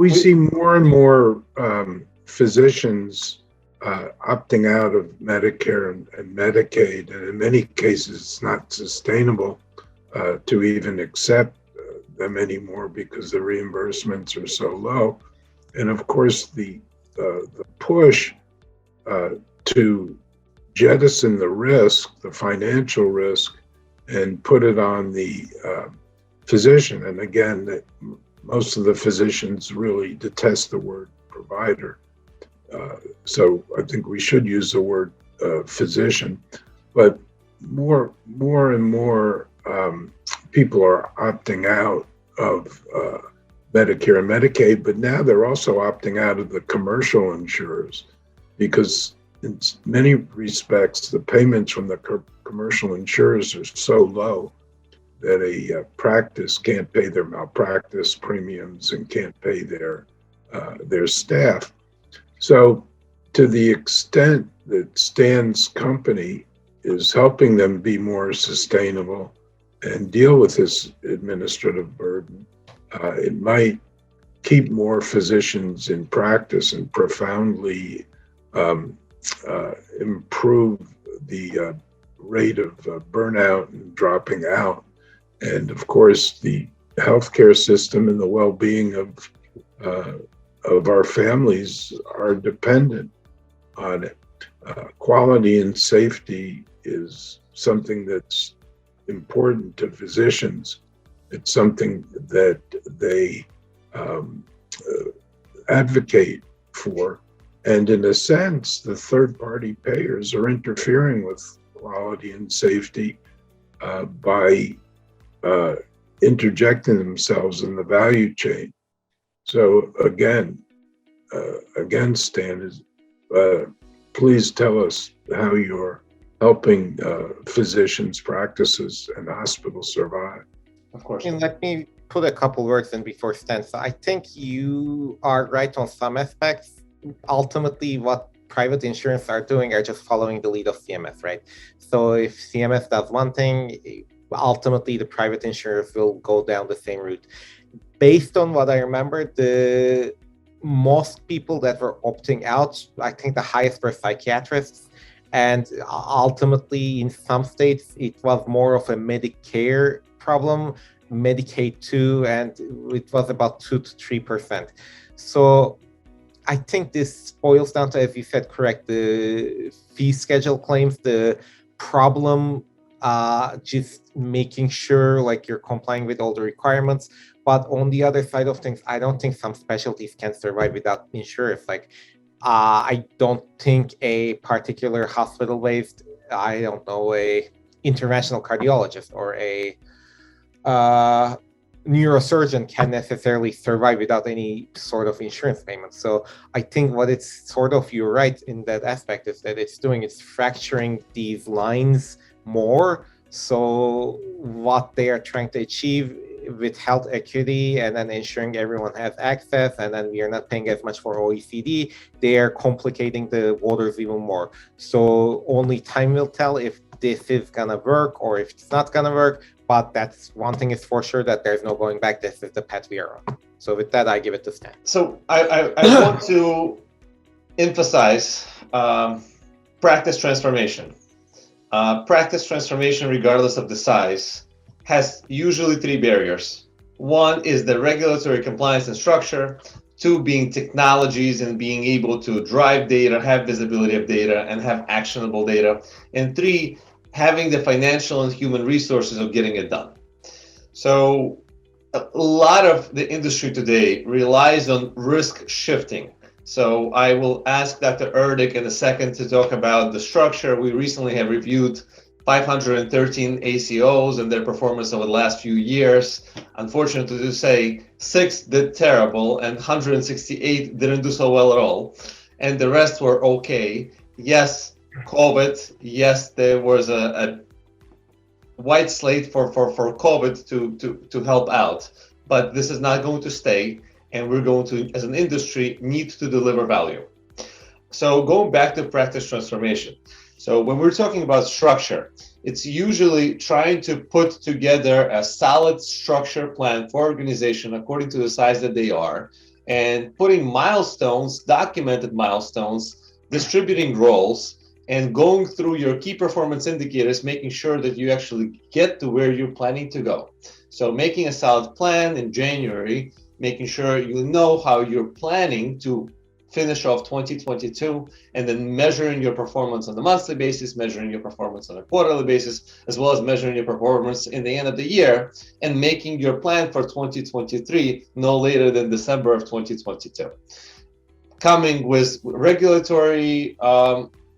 We see more and more physicians opting out of Medicare and Medicaid, and in many cases, it's not sustainable to even accept them anymore because the reimbursements are so low. And of course, the push to jettison the risk, the financial risk, and put it on the physician. And again, most of the physicians really detest the word provider. So I think we should use the word physician, but more and more people are opting out of Medicare and Medicaid, but now they're also opting out of the commercial insurers because in many respects, the payments from the commercial insurers are so low that a practice can't pay their malpractice premiums and can't pay their staff. So to the extent that Stan's company is helping them be more sustainable and deal with this administrative burden, it might keep more physicians in practice and profoundly improve the rate of burnout and dropping out. And of course, the healthcare system and the well-being of our families are dependent on it. Quality and safety is something that's important to physicians. It's something that they advocate for. And in a sense, the third-party payers are interfering with quality and safety by interjecting themselves in the value chain. So again, Stan, please tell us how you're helping physicians, practices, and hospitals survive. Of course. And let me put a couple words in before Stan. So I think you are right on some aspects. Ultimately, what private insurance are doing are just following the lead of CMS, right? So if CMS does one thing, ultimately the private insurers will go down the same route. Based on what I remember, the most people that were opting out, I think the highest were psychiatrists. And ultimately, in some states, it was more of a Medicare problem, Medicaid too, and it was about 2 to 3%. So I think this boils down to, as you said, correct, the fee schedule claims, the problem, just making sure like you're complying with all the requirements. But on the other side of things, I don't think some specialties can survive without insurance. Like, I don't think a particular hospital-based, I don't know, a interventional cardiologist or a neurosurgeon can necessarily survive without any sort of insurance payment. So I think what it's sort of, you're right in that aspect, is that it's doing, it's fracturing these lines more. So what they are trying to achieve with health equity and then ensuring everyone has access, and then we are not paying as much for OECD, they are complicating the waters even more. So only time will tell if this is gonna work or if it's not gonna work. But that's one thing is for sure, that there's no going back. This is the path we are on. So with that, I give it to Stan. So I want to emphasize practice transformation. Practice transformation, regardless of the size, has usually 3 barriers. One is the regulatory compliance and structure. 2 being technologies and being able to drive data, have visibility of data, and have actionable data. And 3, having the financial and human resources of getting it done. So a lot of the industry today relies on risk shifting. So I will ask Dr. Erdik in a second to talk about the structure. We recently have reviewed 513 ACOs and their performance over the last few years. Unfortunately to say, 6 did terrible and 168 didn't do so well at all. And the rest were okay. Yes, COVID, yes, there was a white slate for COVID to help out, but this is not going to stay, and we're going to, as an industry, need to deliver value. So going back to practice transformation. So when we're talking about structure, it's usually trying to put together a solid structure plan for organization according to the size that they are, and putting milestones, documented milestones, distributing roles, and going through your key performance indicators, making sure that you actually get to where you're planning to go. So making a solid plan in January, making sure you know how you're planning to finish off 2022, and then measuring your performance on a monthly basis, measuring your performance on a quarterly basis, as well as measuring your performance in the end of the year, and making your plan for 2023 no later than December of 2022. Coming with regulatory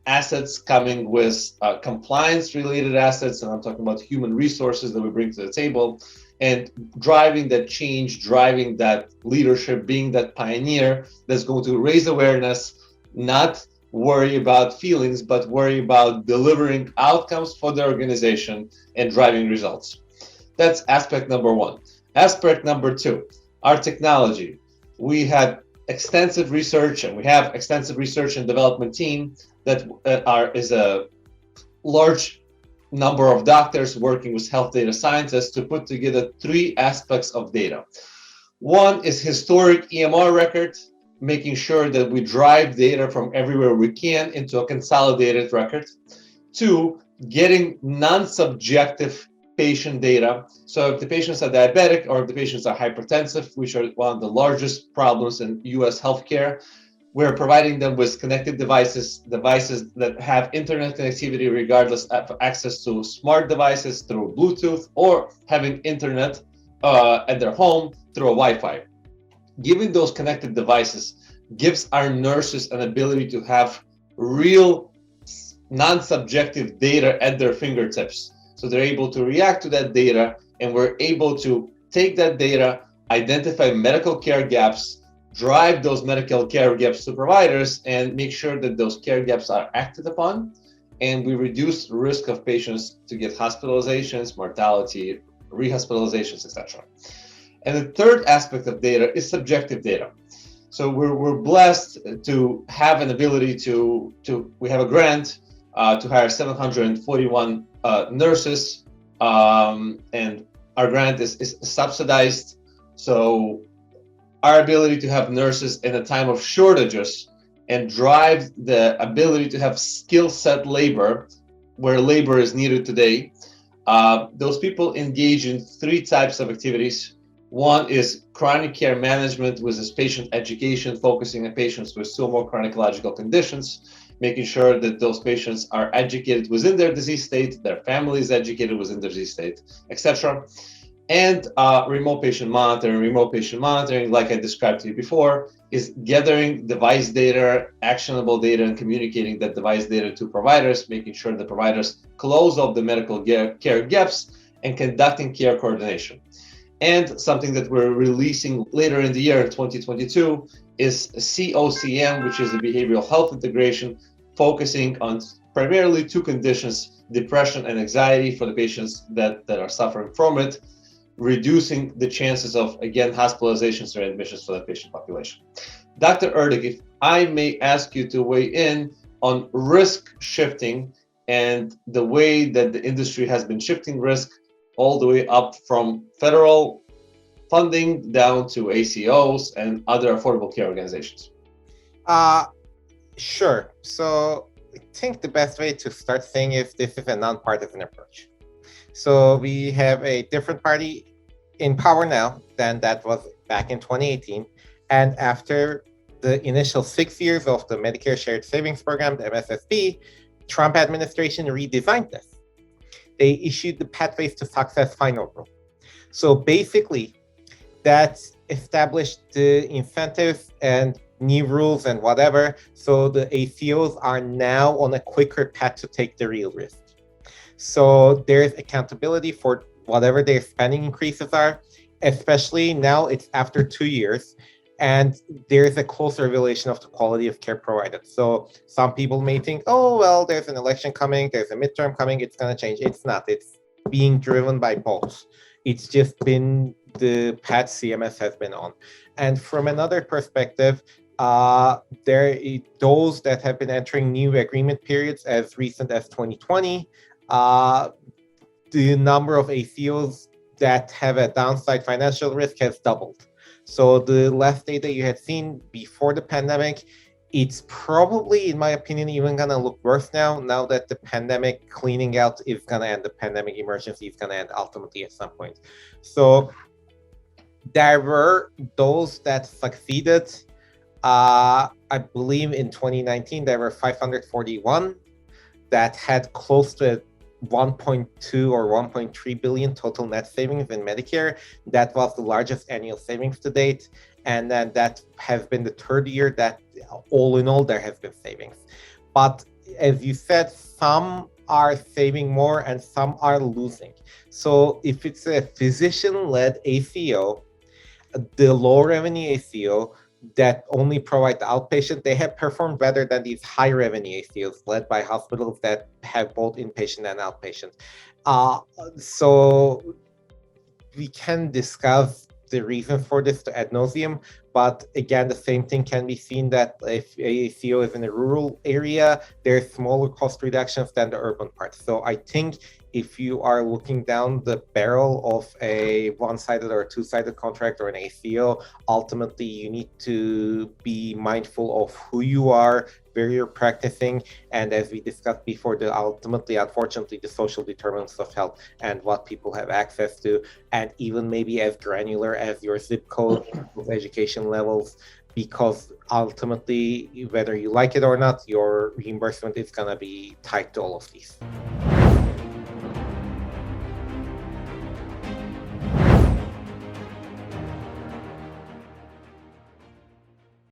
assets, coming with compliance related assets, and I'm talking about human resources that we bring to the table, and driving that change, driving that leadership, being that pioneer that's going to raise awareness, not worry about feelings, but worry about delivering outcomes for the organization and driving results. That's aspect number one. Aspect number two, our technology. We had extensive research, and we have extensive research and development team that is a large number of doctors working with health data scientists to put together three aspects of data. One is historic EMR record, making sure that we drive data from everywhere we can into a consolidated record. Two, getting non-subjective patient data. So if the patients are diabetic or if the patients are hypertensive, which are one of the largest problems in US healthcare, we're providing them with connected devices that have internet connectivity regardless of access to smart devices through Bluetooth or having internet at their home through a Wi-Fi. Giving those connected devices gives our nurses an ability to have real non-subjective data at their fingertips. So they're able to react to that data, and we're able to take that data, identify medical care gaps, drive those medical care gaps to providers, and make sure that those care gaps are acted upon. And we reduce risk of patients to get hospitalizations, mortality, rehospitalizations, etc. And the third aspect of data is subjective data. So we're blessed to have an ability we have a grant to hire 741 nurses, and our grant is subsidized. So our ability to have nurses in a time of shortages and drive the ability to have skill set labor where labor is needed today. Those people engage in three types of activities. One is chronic care management, with this patient education, focusing on patients with two or more chronic neurological conditions, making sure that those patients are educated within their disease state, their family is educated within their disease state, etc. And remote patient monitoring. Remote patient monitoring, like I described to you before, is gathering device data, actionable data, and communicating that device data to providers, making sure the providers close off the medical care gaps, and conducting care coordination. And something that we're releasing later in the year, 2022, is COCM, which is a behavioral health integration, focusing on primarily two conditions: depression and anxiety for the patients that are suffering from it, reducing the chances of, again, hospitalizations or admissions for that patient population. Dr. Erdik, if I may ask you to weigh in on risk shifting and the way that the industry has been shifting risk all the way up from federal funding down to ACOs and other affordable care organizations. Sure. So I think the best way to start saying is this is a nonpartisan approach. So we have a different party in power now than that was back in 2018. And after the initial 6 years of the Medicare Shared Savings Program, the MSSP, Trump administration redesigned this. They issued the Pathways to Success final rule. So basically, that established the incentives and new rules and whatever. So the ACOs are now on a quicker path to take the real risk. So there's accountability for whatever their spending increases are, especially now it's after 2 years. And there's a closer evaluation of the quality of care provided. So some people may think, oh, well, there's an election coming, there's a midterm coming, it's going to change. It's not. It's being driven by polls. It's just been the path CMS has been on. And from another perspective, those that have been entering new agreement periods as recent as 2020, the number of ACOs that have a downside financial risk has doubled. So the last data you had seen before the pandemic, it's probably, in my opinion, even gonna look worse now that the pandemic cleaning out is gonna end, the pandemic emergency is gonna end ultimately at some point. So there were those that succeeded. I believe in 2019, there were 541 that had close to 1.2 or 1.3 billion total net savings in Medicare. That was the largest annual savings to date. And then that has been the third year that all in all, there has been savings. But as you said, some are saving more and some are losing. So if it's a physician-led ACO, the low revenue ACO that only provide the outpatient, they have performed better than these high revenue ACOs led by hospitals that have both inpatient and outpatient. So we can discuss the reasons for this ad nauseum, but again, the same thing can be seen that if ACO is in a rural area, there's smaller cost reductions than the urban part. So I think if you are looking down the barrel of a one-sided or two-sided contract or an ACO, ultimately you need to be mindful of who you are, where you're practicing, and as we discussed before, ultimately, unfortunately, the social determinants of health and what people have access to, and even maybe as granular as your zip code, education levels, because ultimately, whether you like it or not, your reimbursement is going to be tied to all of these.